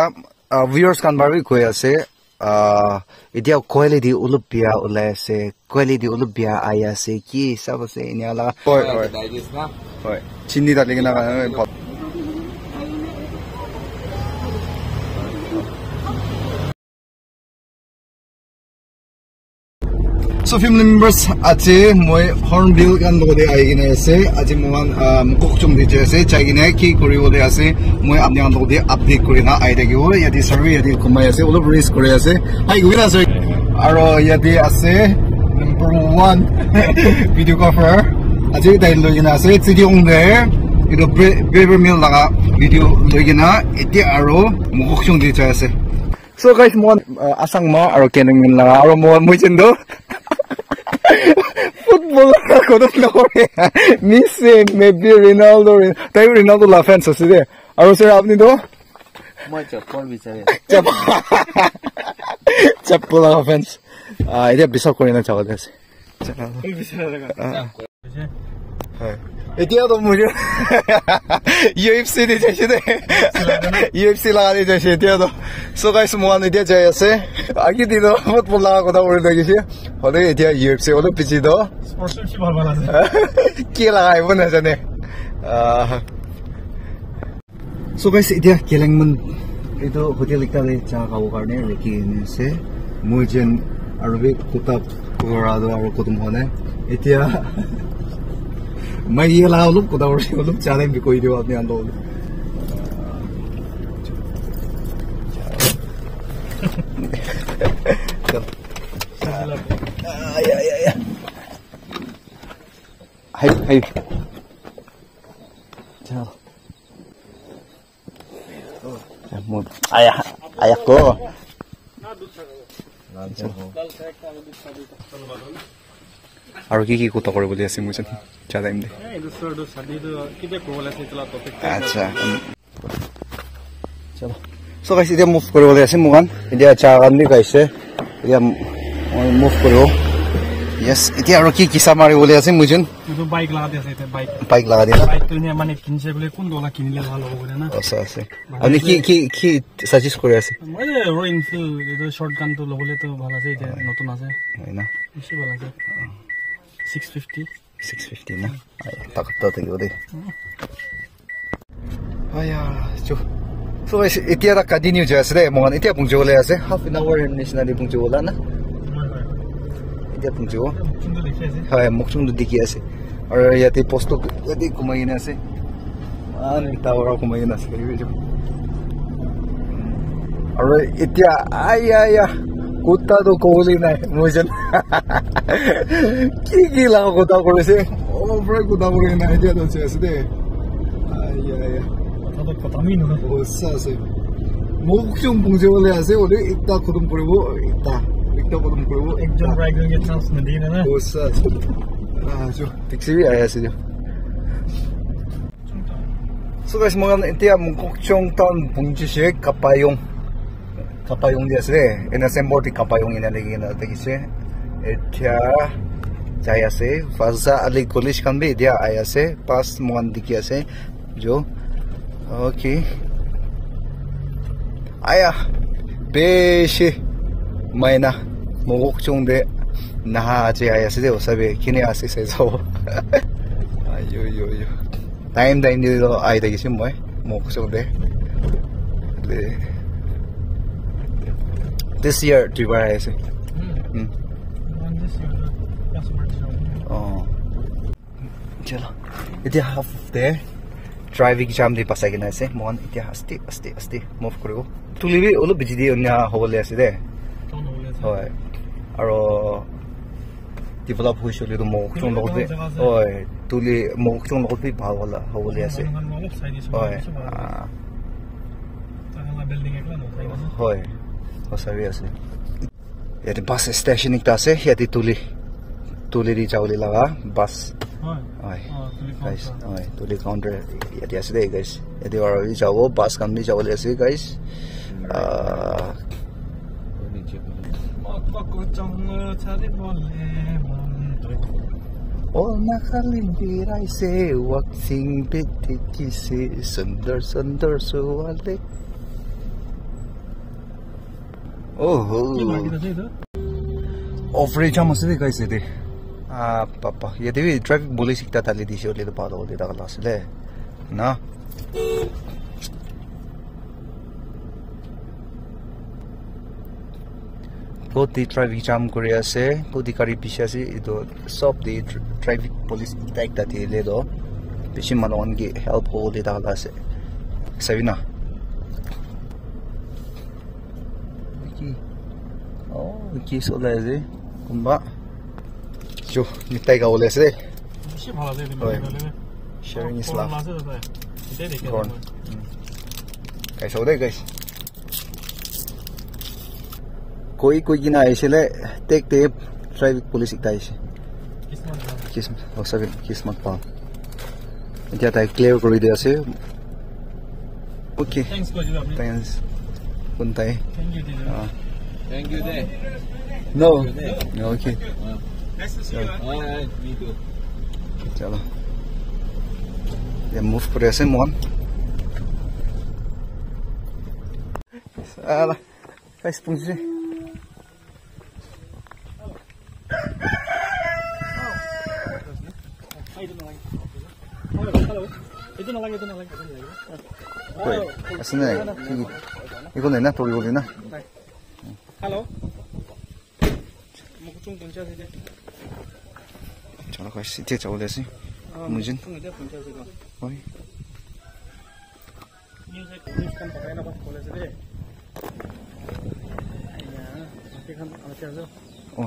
laga viewers kan bari koi ase idia quality ulupia ulase quality ulupia aya se ki sab ase inia laga hoi chini da legina So family members aje moi hornbill kan lode aigine ase aje mohan kokchum de ase chaigine ki kori bole ase moi apni an lode update korina ai dagibo yadi survey yadi kumai ase all risk kori ase hai gina ase aro yadi ase number 1 videographer aje dai logina ase chidi ongde ido paper mill laga video logina eti aro kokchum de ase so guys mo asang ma aro keneng laga aro mo chendo football ko do na kore Messi maybe Ronaldo tai Ronaldo la fans ase de aro sir apni do moi chappal bichare chappal la fans ida bisa kore na chaga ase Etia to mujhe UFC de jaise de UFC laga de jaise etia to so guys mohan etia jai ase agi dido football laga kotha ori lagise hole etia UFC olo pichi do sportsmanship bhala ase ki lagai bone jane so guys etia kelengman edo hotel ekta le cha kabo karne reki se mujen arbe kutap korado aro kotum hone etia मैं ये ला लोग कुदा वर्षी लोग चाले भी कोई दिवा अपने अंदर हाय हाय चलो आया आया को আৰু কি কথা কৰিব বুলি আছে মুজন চালাইম দে এই দুসৰ সাদি তো কিতে কোবল আছে তলা টপিক আচ্ছা চলো সো গাইস এতিয়া মুভ কৰিব আছে মুগান এতিয়া চা গান্দি গাইছে এতিয়া মুভ কৰিব यस এতিয়া আৰু কি কিসা মাৰি বুলি আছে মুজন তো বাইক লাগা দি আছে বাইক লাগা দি বাইক তো নিয়া মানে কিনছে বলে কোন দলা কিনিলে ভালো হ'ব না আছে আছে আপুনি কি সাজেস্ট কৰি আছে মই ৰয়েল এনফিল্ড এটো শর্টগান তো লবলে তো ভালো আছে এটা নতুন আছে হয়না বেশি ভালো আছে 650 na ay takta tayo de aya jo so etia ra continue jase de mon etia pungjo le ase half an hour nationally pungjo la na etia pungjo hai mokchung du dikhi ase aur yate posto yate kumai na ase an tower kumai na ase jo aur etia aya कुत्ता तो कोली ना मुझे की ला कुत्ता कोले से ओ break कुत्ता कोले ना इधर तो से दे आया या तो पता नहीं ना ओ सासे 목좀 봉제올래 하세요 우리 이따 고동 부르고 이따 고동 부르고 एकजन राइडर के चांस न दिने ना ओ सासे जो 택시비 아야세요 so guys mga itia 목좀 tan 봉지식 kapayong kapayong dia se ena semboti kapayong ina lagi na tagise etia jaya se faza ali college kan be dia aya se pas mon dikhi ase jo okay aya beshi maina mogok chungde naha je aya se de osabe kini ase se zo ayo yo yo time ni do ai tagise moi mogok chungde le this year Dubai I say oh chalo itia half of the driving jam de pasai gina ase mon itia asti move koribo tulibi olo bijidi onya hobole ase de hoy aro develop hoishole to mo chung logot be hoy tuli mo chung logot be bhal wala hobole ase hoy hoy osabi ase yate bus station ekta ase yate tuli di jawle laga bus hoy guys hoy tuli counter yate ase de guys yate aro jawo bus kam ni jawle ase guys oh nakalimpiray se waksing pitikisi sundar suwale কি market আছে এইটো অফৰে জাম আছে দে গাইছে দে papa ইয়াতে traffic police একটা তালি দিছে ওলে তো পালো দে দাগলা আছে না কোটি ট্রাফিক জাম করে আছে কোটি গাড়ি পিছে আছে এটো সব দি ট্রাফিক পুলিশ একটা দিলে তো বেশি মানুষকে হেল্প করে দাগলা আছে সাবিনা কি চলে আছে কোনবা Jo, নিতাই গাওলে আছে বেশি ভালো আছে sharing is love আছে দাদা এটাই দেখে গাইছ ওদে গাইছ কই কিনা আইছিলে টেক ট্রাফিক পুলিশ একটা আইছে কিসমত ওসাবি কিসমত পা এতিয়া তাই ক্লিয়ার কৰি দি আছে ওকে থ্যাঙ্কস কইলো আপনি থ্যাঙ্কস কোনটাই thank U De no okay Nice to see you. Me too. Chalo. Ya move করে আছে মন আলা গাইস পুঁজি itu nalang কই আছে না 이거 내나 돌이 올리나 halo mau kucing punca sih chalo guys 이제 저올래시 무진 어이 news kan pakai apa boleh sih deh ya nanti kan ada aja 어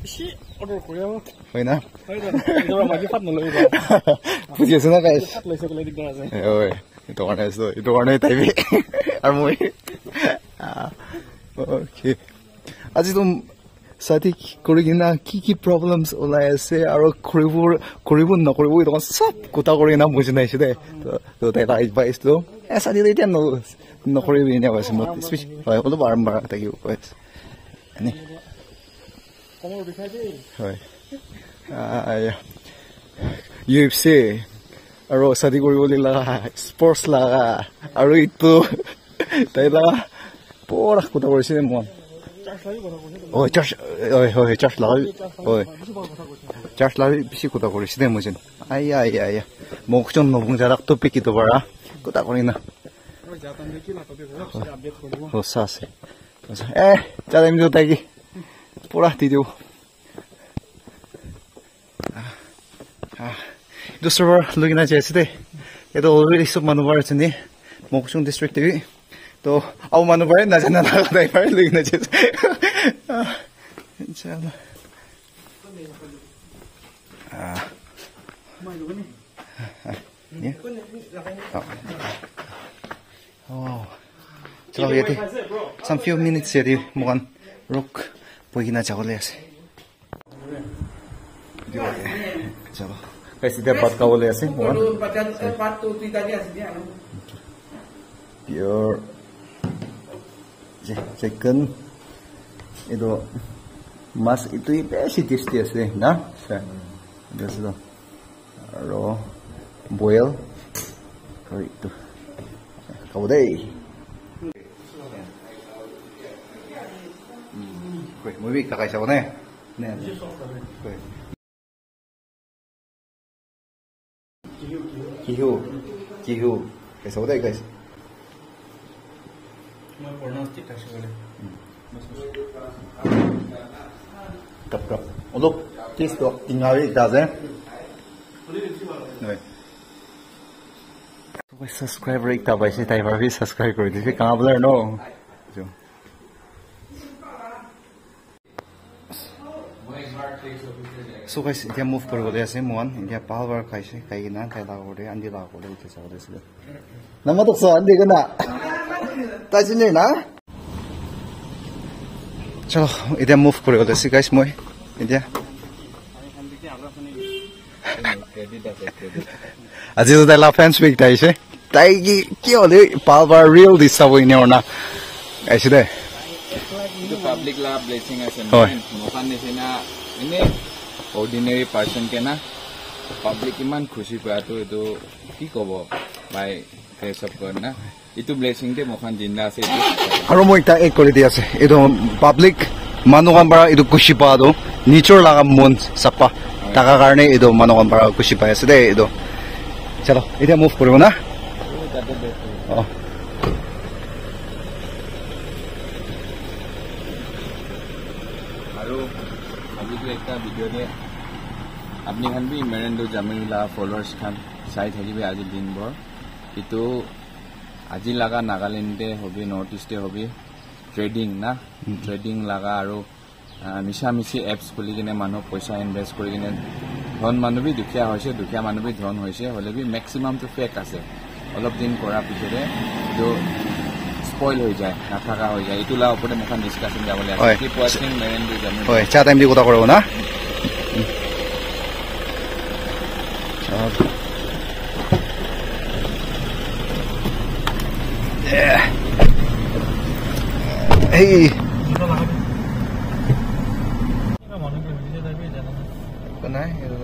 si order korea 보이나 itu lagi fat nolo itu 부지에서 guys fat lagi sekali di kelas 어이 itu warna tapi armoy 오케이 아직도 사디 거리기나 키키 problems 올라야세 아로 그리고 너그리고 이런 싹 고다 거리나 무슨 시대 또 내가 advice도 사디도 이제 너 거리냐 봐서 뭐 스피치 그것도 바람바람 되게 거였어 아니 kamu bisa aja হয় আয়া UFC আৰু সাদি কৰিবলৈ লাগা sports লাগা আৰু ইটো তাইলা পড়া কথা কৰিছে মন ও চাৰ্জ ওই চাৰ্জ লাগা ওই চাৰ্জ লাগা বেশি কথা কৰিছে দে মজন আয়া মোকজন নবুংজাৰাক তো পিকি তো বাৰা কথা কৰি না ও সাসে চালাম দিও তাকি পড়া দি দিও ಇದು ಸರ್ವರ್ ಲುಗಿನ ಜೇಸಿದೆ ಇದು ಆಲ್ರೆಡಿ ಸಬ್ ಮನುಬಾರ್ ಚಂದಿ ಮೊಕಸುಂಗ್ ಡಿಸ್ಟ್ರಿಕ್ಟ್ ಟಿವಿ तो अब मानु परे नजाना लगादै परे लुगिन जेस चलो चलो ये some few minutes यदि मोगन रुक पोगिना जागले আছে चलो कैसे दे बात कावले আছে मोगन बात तो तीता भी আছে দিয়া pure chicken itu mas itu beshi tasty আছে না স্যার দেখো ro boil rồi itu kau deh koi mới bị cái sao này nè koi kihu cái sao đây guys cặp một lúc tiếp tục tình áo đi ra thế rồi tôi subscribe ít tao phải sẽ thay vào cái subscribe rồi thì cái canal này nó so guys এতিয়া move কৰিবলৈ আছে মন এতিয়া পালৱাৰ খাইছে খাই কিনা খাই লাগোতে আন্দি লাগোতে উঠি চাব দিছিল নামাতো সো আন্দি কিনা তাইছিলে না চলো এতিয়া মুভ কৰিবলৈ আছে গাইস মই এতিয়া আজি তো তাই ফ্ৰেন্স উইক তাইছে তাই কি হলে পালৱাৰ ৰিয়েল দিছ চাব ইনে না আইছে দে পাব্লিক লা ব্লেসিং আছে মকান নিচিনা এনে অৰ্ডিনাৰী পাৰ্সন কে না পাব্লিক ইমান খুশি পায় তো এইটো কি কব ভাই ফেস অফ কৰ না itu blessing de mohan jinda ase আৰু মই এটা এক কৰি দি আছে এইটো পাব্লিক মানুহৰ পৰা এইটো খুশি পা do নিচৰ লাগা মন চাপা টাকা কাৰণে এইটো মানুহৰ পৰা খুশি পাই আছে দে এইটো চলো এতিয়া মুভ কৰিব না আৰু আজি একটা ভিডিও de আপনি খান বি মেৰেন্দো জামিলা ফলোৱাৰ্স খান চাই থাকিবে আজি দিনভৰ ইটো আজি লাগা নাগালেণ্ডে হবি নৰ্থ ইষ্টে হবি ট্ৰেডিং না ট্ৰেডিং লাগা আৰু মিছা মিছি এপছ খুলি কিনে মানুহ পইচা ইনভেষ্ট কৰি কিনে ধন মানুহ বি দুখীয়া হৈছে দুখীয়া মানুহ বি ধন হৈছে হ'লে বি মেক্সিমামটো ফেক আছে অলপ দিন কৰাৰ পিছতে এইটো স্পইল হৈ যায় নাথাকা হৈ যায় এইটো লাভ ওপৰতে মুখান ডিছকাশ্যন যাবলৈ আছে কি পইচিং মেৰেন্দো জামি হয় চা টাইম দি কথা কৰিব না Hey. Kenai itu.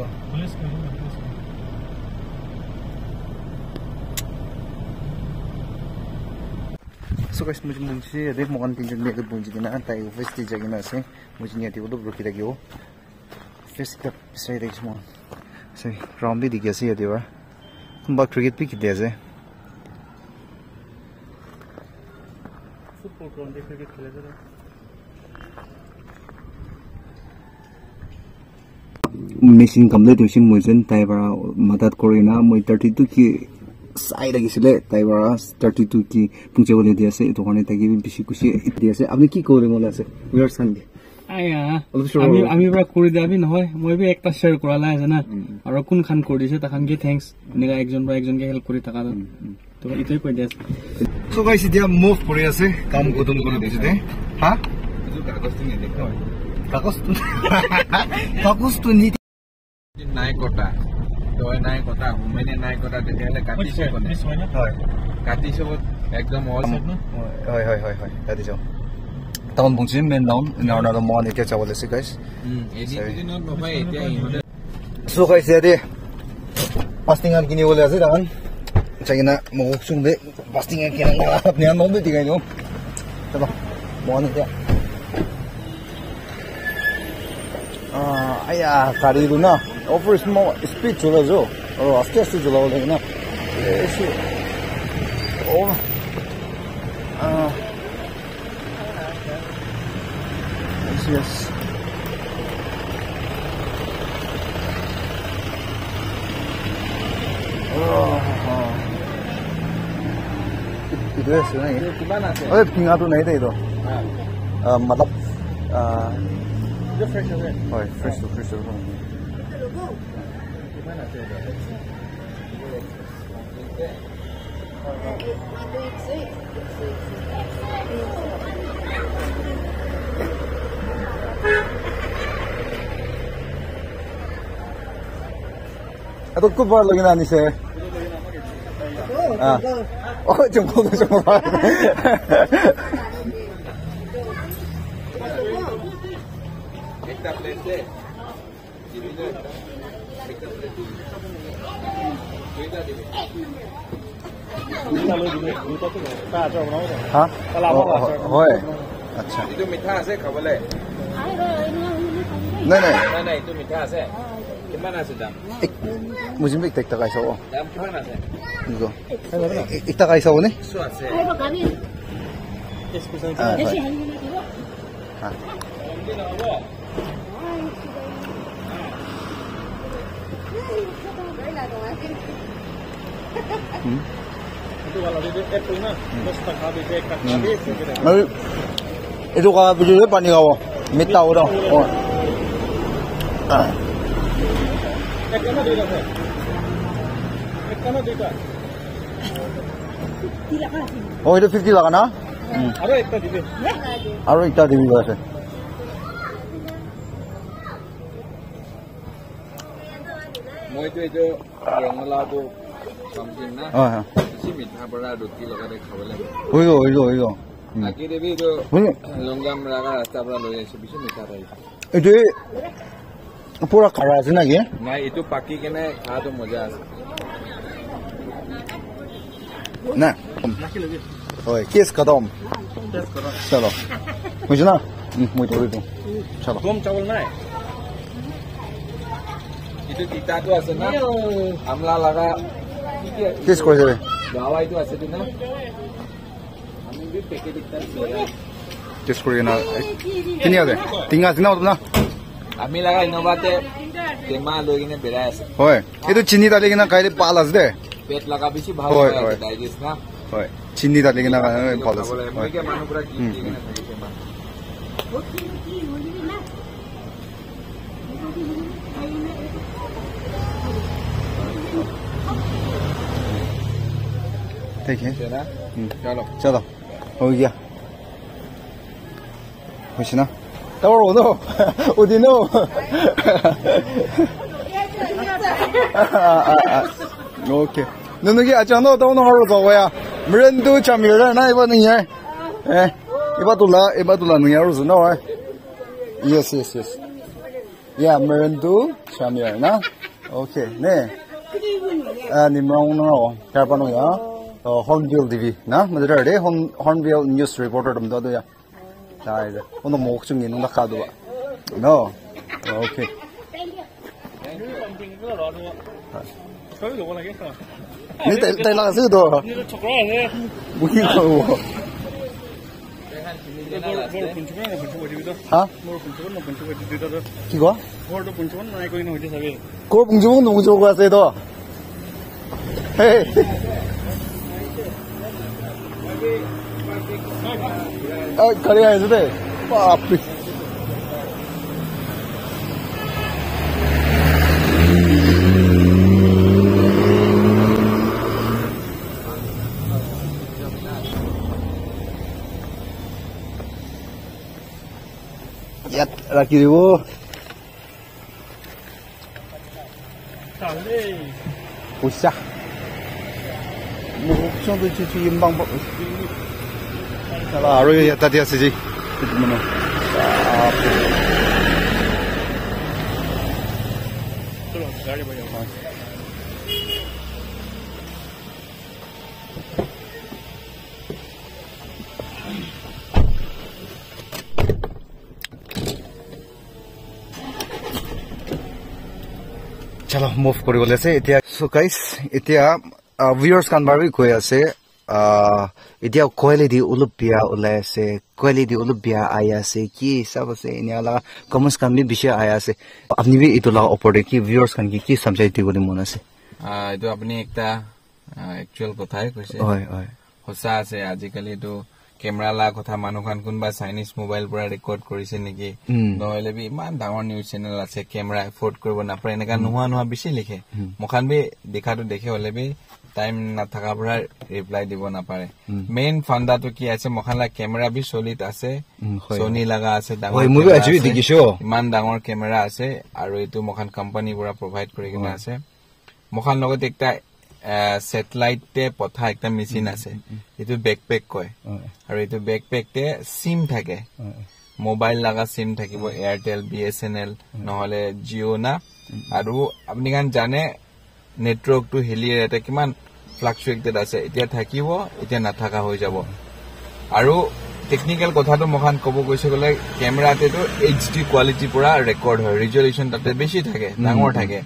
So guys, मुझे मुझे अरे मोहन तीन जन मेरे बुंजी देना ताई ऑफिस ती जगह ना से मुझे नहीं आती वो तो रुकी लगी हो ऑफिस का सही देख मोहन सही राउंड भी दिखे सही आती है तुम बात क्रिकेट भी कितने ऐसे मेसिन कमप्लीट होइसिन मोइजन ताइबारा मदद करेना मोइ 32 की साइड आगिसले ताइबारा 32 की पुंचे बोले दियासे तो खाने ताकि बिसि कुछि दियासे আপনি কি করে মনে আছে উই আর সানগে আয়া আমি পৰা কৰি দিবি নহয় মই বি একটা শেয়াৰ কৰালা আছে না আৰু কোন খান কৰি দিছে তাখান কি থ্যাঙ্কস নেগা একজন বা একজনকে হেল্প কৰি থাকা তো ইতই কৈ দিছে সো গাইস এতিয়া মুভ কৰি আছে কাম গদম কৰি দিছে হা এইটো কাগজটো নেদেখা কাগজটো নি নাই কটা তই নাই কটা হুমেনে নাই কটা তেতিয়াহ'লে কাটিছে কোনে হয় কাটিছে একদম অল হয় হয় হয় হয় কাটিছো টাউন বুজি মেন ডাউন নাওনাৰ মন এতিয়া চাবলৈ আছে গাইস এডি দিনত নহয় এতিয়া ইহঁতে সো গাইস এতিয়া পাস্টিং আন কিনিবলৈ আছে দান চাইনা মোক সুংবে পাস্টিং আন কিনা আপনি আন নবে দিগাই নো চলো মন এতিয়া আয়া গাড়ীটো না অফাৰ স্মল স্পীড চলে যো আৰু আস্তে আস্তে চলাব লাগে না এসে ও yes itu sih nih কিমান আছে oh tinggal tuh nih itu मतलब ಇದು ಫ್ರೆಶ್ আছে হয় fresh কিমান আছে Atau kubar lagi nani saya. Oh jempol. একটা প্লেট দে हाँ হয় अच्छा এইটো মিঠা আছে খাবলৈ नहीं नहीं নাই এইটো মিঠা আছে কিমান আছে দাম मुझे भी एक टका ऐसा हो দাম কিমান আছে इनको एक टका ऐसा हो नहीं কিছু আছে हाँ itu kalau begini panik kau minta orang oh itu 50 lah kan ah aru ekta dibi আছে মইতো এইটো ৰঙালাওটো কমপ্লিট না বেছি মিঠা পৰা ৰুটি লগাই খাবলৈ হৈ গ'ল বাকী দেৱী এইটো লংগাম ৰাগা ৰাস্তাৰ পৰা লৈ আহিছো বেছি মিঠা আহিছে এইটো পুৰা খাৰা আছে নেকি নাই এইটো পাকি কেনে খাওঁটো মজা আছে না হয় কেস খতম চলো বুঝছো না মই ধৰি দিওঁ চলো গম চাউল নাই itu kita tu আছে না আমলা লাগা কেস কৰি যাবে দাওয়াই তো আছে না আমি বি প্যাকেট দিতা কেস কৰি না তিনি আছে তিন আছে না না আমি লাগা ইনোভাতে তেমা লৈ কিনে বেৰাই আছে হয় এইটো চিনি তালি কিনা কাইলে পাল আছে দে পেট লাগা বেছি ভাল হয় হয় ডাইজেষ্ট না হয় চিনি তালি কিনা পাল আছে মই কে মানুহ পুৰা কি কিনে থাকিছে মা ठीक है चलो चलो हो गया खुश ना तब no उदिनो okay 너는 게 아직 너 너 하러 가고야 물은도 잠이라 나 이번 년 에 이바둘라 는 야로서 너 yes yes yes 야 물은도 잠이라 나 오케이 네 nimrong kaya pa ya Hornbill TV na madara de Hornbill news reporter dum do ya dai de ono mo chung ni na ka do ba no okay ni tai la se do ni chokra he buki ko ha ki go ko bunju no bunju ko se do hey खड़े आए थे बाप रे यार रखी दी वो उसा 뭐 걱정도 지지 인방 자, 아로에 야다 디아스지. 그러면은 चलो गाड़ी बढ़िया चलो मूव কৰি গলে আছে এতিয়া সো গাইস এতিয়া ভিউয়াৰ্স কানবাৰবি কৈ আছে এতিয়া কোৱালিটি উলুপিয়া ওলাই আছে কোৱালিটি উলুপিয়া আই আছে কি সব আছে ইনালা কমেন্টস কাম বি বিষয় আই আছে আপনি বি ইতলা ওপৰে কি ভিউয়ার্স কান কি সমঝাই দিবলে মন আছে এইটো আপুনি একটা একচুয়াল কথাই কৈছে হয় হয় হসা আছে আজিকালি তো কেমেৰা লা কথা মানুহখান কোনবা চাইনিজ মোবাইল পৰা ৰেকৰ্ড কৰিছে নেকি নহলে বি ইমান ডাঙৰ নিউজ চেনেল আছে কেমেৰা এফৰ্ড কৰিব নাপাৰে এনেকা নোহোৱা বেছি লিখে মখান বি দেখাটো দেখে হলে বি টাইম নাথাকা পৰা ৰিপ্লাই দিব নাপাৰে মেইন ফান্ডাটো কি আছে মখানলা কেমেৰা বি সলিড আছে সোনি লাগা আছে ডাঙৰ হয় মই আজি দেখিছো ইমান ডাঙৰ কেমেৰা আছে আৰু এটো মখান কোম্পানী পৰা প্ৰভাইড কৰি কিনে আছে মখান লগত একটা স্যাটেলাইটে পঠা একটা মেচিন আছে এটো ব্যাকপ্যাক কয় আৰু এটো ব্যাকপ্যাকতে সিম থাকে মোবাইল লাগা সিম থাকিব এয়াৰটেল বিএসএনএল নহলে জিও না আৰু আপুনি গান জানে নেটৱৰ্ক টু হেলিয়াৰ এটা কিমান ফ্লাকচুৱেটেড আছে এতিয়া থাকিব এতিয়া নাথাকা হৈ যাব আৰু টেকনিক্যাল কথাটো মখান কব গৈছে গলে ক্যামেৰাতেটো এইচডি কোৱালিটি পুৰা ৰেকৰ্ড হয় ৰিজলিউশন তাতে বেছি থাকে ডাঙৰ থাকে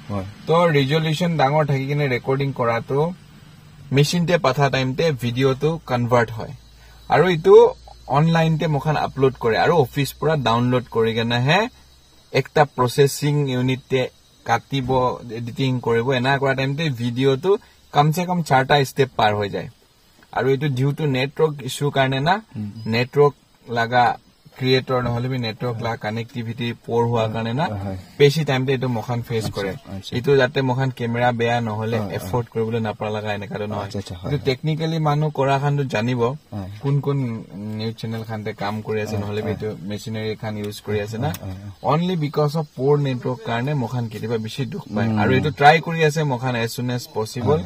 তো ৰিজলিউশন ডাঙৰ থাকি কিনে ৰেকৰ্ডিং কৰাটো মেচিনতে পাঠা টাইমতে ভিডিওটো কনভাৰ্ট হয় আৰু ইটো অনলাইনতে মখান আপলোড কৰে আৰু অফিস পুৰা ডাউনলোড কৰি কিনে হে একটা প্ৰসেসিং ইউনিটতে কাটিব এডিটিং কৰিব এনা কৰা টাইমতে ভিডিওটো কমসে কম 4টা স্টেপ পাৰ হৈ যায় আৰু এটো ডিউ টু নেটৱৰ্ক ইস্যু কাৰণে না নেটৱৰ্ক লাগা ক্ৰিয়েটৰ নহলে বি নেটৱৰ্ক লা কানেক্টিভিটি পোৰ হোৱা কাৰণে না বেছি টাইমতে এটো মখান ফেস কৰে এটো যাতে মখান কেমেৰা বেয়া নহলে এফৰ্ট কৰিবলৈ নাপাৰা লাগা এনেকা নহয় এটো টেকনিক্যালি মানুহ কৰা খানটো জানিব কোন কোন নিউজ চেনেল খানতে কাম কৰি আছে নহলে বি এটো মেচিনাৰী খান ইউজ কৰি আছে না অনলি বিকজ অফ পোৰ নেটৱৰ্ক কাৰণে মখান কেতিয়াবা বেছি দুখ পায় আৰু এটো ট্ৰাই কৰি আছে মখান as soon as possible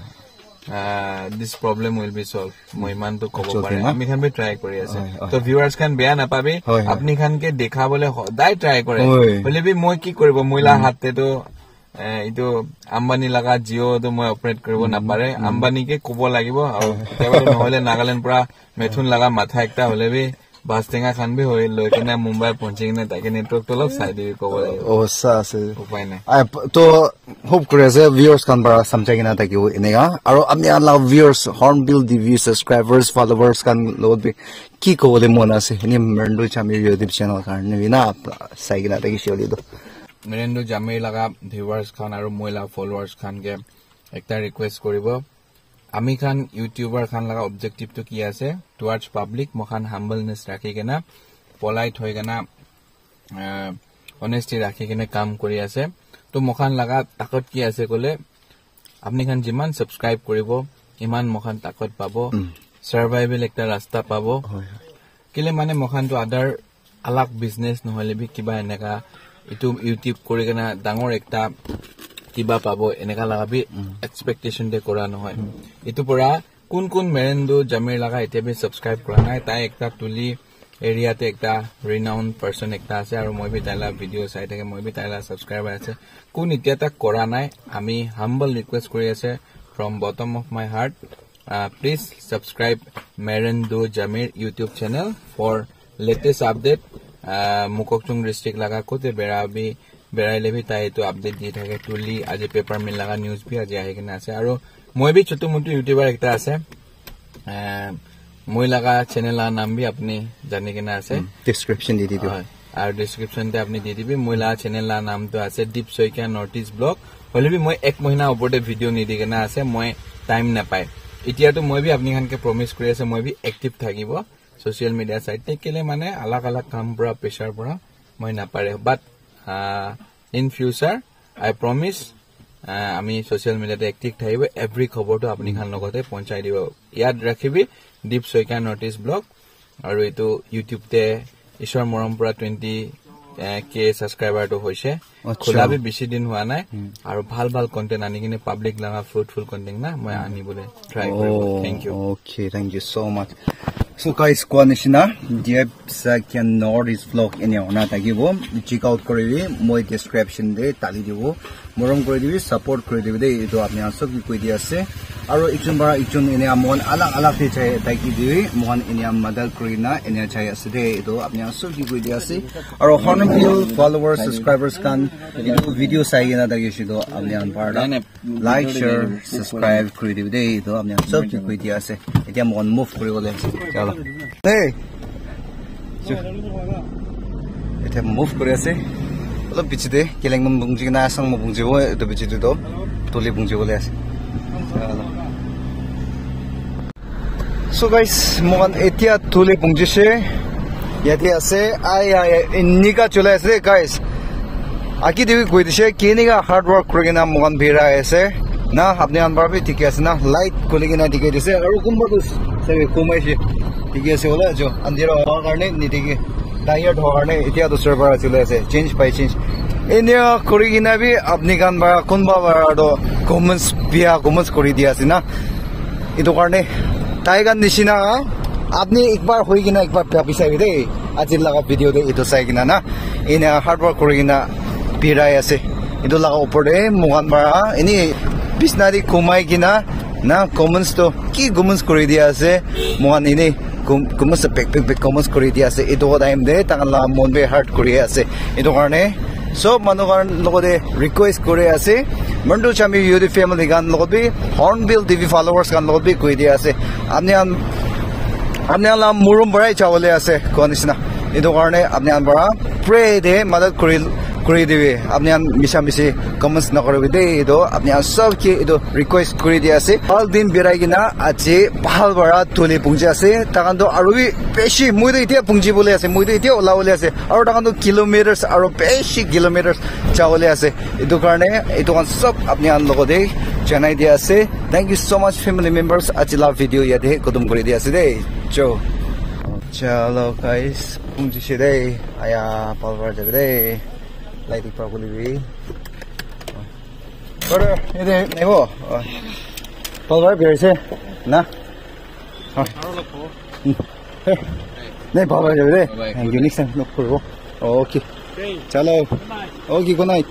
this problem will be solved মই মান তো কব পারে আমি খান বে ট্রাই কৰি আছে তো ভিউয়ার্স খান বেয়া না পাবে আপনি খান কে দেখাবলে সদায় ট্রাই কৰে বলে বি মই কি কৰিব মইলা হাতে তো এইটো আম্বানী লগা জিঅ'টো মই অপাৰেট কৰিব নাপাৰে আম্বানীকে ক'ব লাগিব আৰু কেতিয়াবা নহলে নাগালেণ্ড পৰা মেথুন লগা মাথা একটা হলে বি বাছ টেঙা খান বি হৈ লৈ কিনে মুম্বাই পहुंची কিনে তাকে নেটৱৰ্কটো অলপ চাই দিবি ক'ব লাগিব অ আছে উপায় নাই তো হোপ কৰি আছে ভিউয়াৰ্স কান পৰা সমঝাই কিনা থাকিব এনেকা আৰু আমি আলা ভিউয়াৰ্স হৰ্নবিল টিভি সাবস্ক্ৰাইবাৰ্স ফলোৱাৰ্স কান লগত কি ক'বলে মন আছে এনে মেৰেণ্ডো জামিৰ ইউটিউব চেনেল কাৰণে বিনা চাই কিনা থাকিছিলি তো মেৰেণ্ডো জামিৰ লগা ভিউৱাৰ্স খান আৰু মহিলা ফলোৱাৰ্স খানকে একটা ৰিকুৱেষ্ট কৰিব আমি খান ইউটিউবাৰ খান লগা অবজেক্টিভটো কি আছে টুৱাৰ্ডছ পাব্লিক মখান হাম্বলনেস ৰাখি কিনা পলাইট হৈ কিনা অনেষ্টি ৰাখি কিনে কাম কৰি আছে তো মখান লগা তাকত কি আছে কলে আপনি খান যিমান সাবস্ক্ৰাইব কৰিব ইমান মখান তাকত পাব সাৰ্ভাইভেল একটা ৰাস্তা পাব কিলে মানে মখানটো আদাৰ আলাক বিজনেস নহলে বি কিবা এনেকা ইটো ইউটিউব কৰি কিনা ডাঙৰ একটা কিবা পাব এনেকা লাগাবি এক্সপেক্টেশন দে কৰা নহয় ইটো পৰা কোন কোন মেৰেণ্ডো জামিৰ লগা এতিয়াবি সাবস্ক্ৰাইব কৰা নাই তাই একটা তুলি এৰিয়াতে একটা ৰিনাউন্ড পাৰসন একটা আছে আৰু মই বি তাইলা ভিডিও চাই থাকে মই বি তাইলা সাবস্ক্ৰাইবাৰ আছে কোন এতিয়া তাক কৰা নাই আমি হাম্বল ৰিকুৱেষ্ট কৰি আছে from bottom of my heart please subscribe Merendo Jamir YouTube channel for latest update Mokokchung district লগা কোতে বেৰাবি বেৰাইলে ভি তাই তো আপডেট দি থাকে তুলি আজি পেপাৰ মিল লগা নিউজ ভি আজি আহি কিনে আছে আৰু মই ভি ছোট মোটো ইউটিউবাৰ একটা আছে মই লগা চেনেল নাম ভি আপুনি জানি কিনে আছে ডেসক্ৰিপচন দি দিবি আৰু ডেসক্ৰিপচনতে আপুনি দি দিবি মই লগা চেনেল নামটো আছে দীপ শইকীয়া নৰ্থ ইষ্ট ব্লগ হলে ভি মই এক মহিনা ওপৰতে ভিডিও নিদি কিনে আছে মই টাইম নাপাই এতিয়াতো মই ভি আপুনি খানকে প্ৰমিস কৰি আছে মই ভি এক্টিভ থাকিব সোশ্যাল মিডিয়া সাইটে কেলে মানে আলাক আলাক কাম পৰা প্ৰেছাৰ পৰা মই নাপাৰে বাট in future I promise আমি সোশ্যাল মিডিয়াতে এক্টিভ থাকিব এভৰি খবৰটো আপুনি খান লগতে পঞ্চাই দিব ইয়াত ৰাখিবি দীপ শইকীয়া নৰ্থ ইষ্ট ব্লগ আৰু এটো ইউটিউবতে ঈশ্বৰ মৰম পৰা 20k সাবস্ক্ৰাইবাৰটো হৈছে খোলাবি বেছি দিন হোৱা নাই আৰু ভাল ভাল কন্টেন্ট আনি কিনে পাব্লিক লগা ফ্ৰুটফুল কন্টেন্ট না মই আনিবলৈ ট্ৰাই কৰিব thank you okay thank you so much so guys কোৱানিছিনা dip sakya north east vlog এনে অনা থাকিব চেক আউট কৰিবি মই ডেসক্ৰিপচন দে তালি দিব মৰম কৰি দিবি সাপোৰ্ট কৰি দিবি দে এটো আপুনি আসক কি কৈ দি আছে আৰু ইজন এনে আমন আলাক আলাক চাই তাকি দিবি মন এনে মদল কৰিনা এনে চাই আছে দে এটো আপুনি আসক কি কৈ দি আছে আৰু হৰ্নবিল ফলোৱাৰ্স সাবস্ক্ৰাইবাৰ্স কান এটো ভিডিও চাই কিনা থাকিছিল আপুনি আন পাৰদা লাইক শেয়াৰ সাবস্ক্ৰাইব কৰি দিবি দে এটো আপুনি আসক কি কৈ দি আছে এতিয়া মন মুভ কৰিবলৈ আছে চলো hey এটা মুভ কৰি আছে অলপ পিছতে কেলেংমন বুংজি না আসাং মো বুংজিব এটো পিছতে তো তলি বুংজিবলৈ আছে so guys মোন এতিয়া তলি বুংজিছে ইয়াতে আছে ইনিকা চলে আছে guys আকি দেবি কই দিছে কেনিকা হার্ড ওয়ার্ক কৰি না মোন ভিৰা আছে না আপনি আনবাৰ বি ঠিক আছে না লাইট কলি কিনা দিকে দিছে আৰু কোনবাটো সবে কমাইছে ঠিক আছে ওলা jo andhera howa karone nitike tired howa karone etia to server chole ase change by change enia kori gina bi apni kan ba kunba ba do comments kori dia ase na eto karone tai gan nishina apni ekbar hoi gina ekbar pisai bi dei ajil laga video de eto sai gina na enia hard work kori gina pirai ase eto laga upor de mohan ba ini bisnari kumai gina na comments to ki comments kori dia ase mohan ini comments big comments kori dia ase eto time de tangala monbe hard kori ase eto karone so manugan logode request kori ase Merendu Jami YouTube family gan logode Hornbill TV followers gan logode koi dia ase apni ala murum barai chawole ase konisna eto karone apni an bara pray de madad kori dibe apni an misa comments na koribe de eto apni an sab ki eto request kori dia ase all din birai gina aje bhal bara tole pungje ase takan to aru beshi moi to itia pungji bole ase moi to itia ola bole ase aru takan to kilometers aru beshi kilometers chawole ase eto karone eto kan sab apni an logode janai dia ase thank you so much family members ajila video yate kodum kori dia ase de chalo guys pungji se de aya palwar jabe de light properly we ore ede nebo palwar bere se na nei palwar jabe de thank you next time look for okay chalo okay good night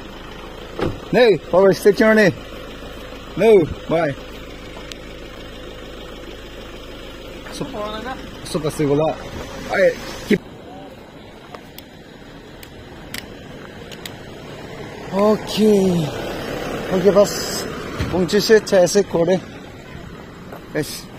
No, forward, stay tuned. No, bye. So kasi wala. Ay, keep. Okay. Okay, बस 뭉치시 채색 고래. 에스.